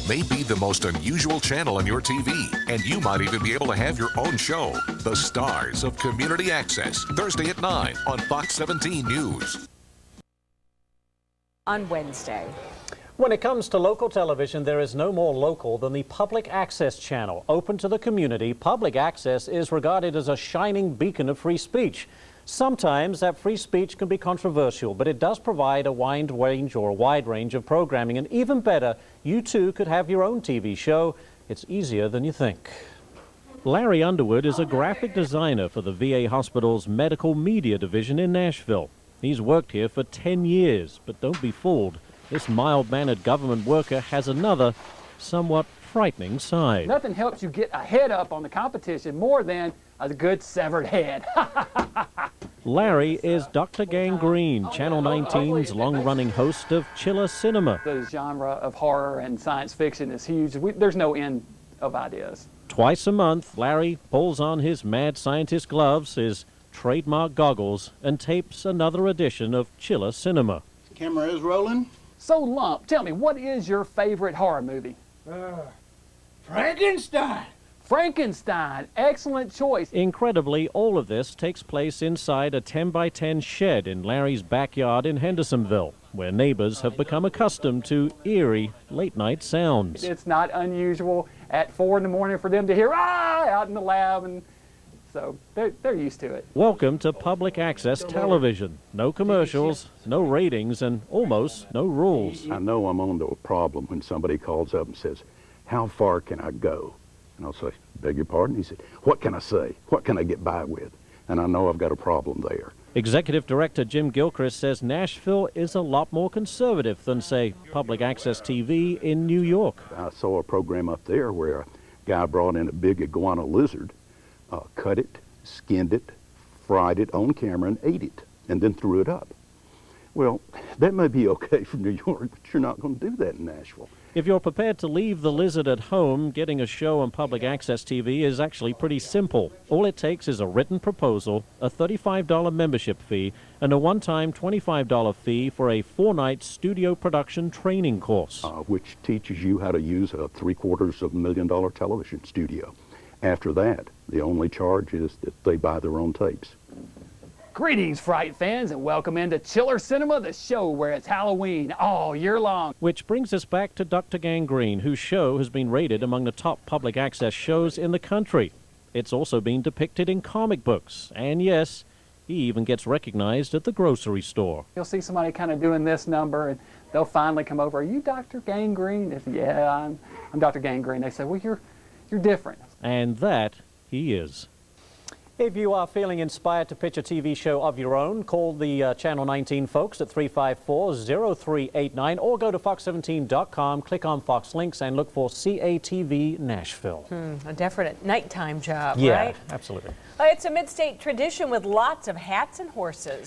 may be the most unusual channel on your TV, and you might even be able to have your own show. The Stars of Community Access, Thursday at 9 on Fox 17 News. On Wednesday. When it comes to local television, there is no more local than the Public Access channel. Open to the community, Public Access is regarded as a shining beacon of free speech. Sometimes that free speech can be controversial, but it does provide a wide range of programming. And even better, you too could have your own TV show. It's easier than you think. Larry Underwood is a graphic designer for the VA Hospital's Medical Media Division in Nashville. He's worked here for 10 years, but don't be fooled. This mild-mannered government worker has another, somewhat frightening side. Nothing helps you get a head up on the competition more than a good severed head. Larry is Dr. Gangrene, Channel 19's long-running host of Chiller Cinema. The genre of horror and science fiction is huge. There's no end of ideas. Twice a month, Larry pulls on his mad scientist gloves, his trademark goggles, and tapes another edition of Chiller Cinema. Camera is rolling. So, Lump, tell me, what is your favorite horror movie? Frankenstein. Frankenstein. Excellent choice. Incredibly, all of this takes place inside a 10-by-10 shed in Larry's backyard in Hendersonville, where neighbors have become accustomed to eerie late-night sounds. It's not unusual at 4 in the morning for them to hear, "Ah!" out in the lab, and so they're used to it. Welcome to Public Access Television. No commercials, no ratings, and almost no rules. I know I'm on to a problem when somebody calls up and says, "How far can I go?" And I'll say, "Beg your pardon?" He said, "What can I say? What can I get by with?" And I know I've got a problem there. Executive Director Jim Gilchrist says Nashville is a lot more conservative than, say, Public Access TV in New York. I saw a program up there where a guy brought in a big iguana lizard, cut it, skinned it, fried it on camera, and ate it, and then threw it up. Well, that may be okay from New York, but you're not going to do that in Nashville. If you're prepared to leave the lizard at home, getting a show on Public Access TV is actually pretty simple. All it takes is a written proposal, a $35 membership fee, and a one-time $25 fee for a 4-night studio production training course. Which teaches you how to use a $750,000 television studio. After that, the only charge is that they buy their own tapes. Greetings, Fright fans, and welcome into Chiller Cinema, the show where it's Halloween all year long. Which brings us back to Dr. Gangrene, whose show has been rated among the top public access shows in the country. It's also been depicted in comic books, and yes, he even gets recognized at the grocery store. You'll see somebody kind of doing this number, and they'll finally come over. "Are you Dr. Gangrene?" They say, "Yeah, I'm Dr. Gangrene." They say, "Well, you're different." And that he is. If you are feeling inspired to pitch a TV show of your own, call the Channel 19 folks at 354-0389 or go to fox17.com, click on Fox Links, and look for CATV Nashville. A definite nighttime job, Yeah, right? absolutely. It's a mid-state tradition with lots of hats and horses.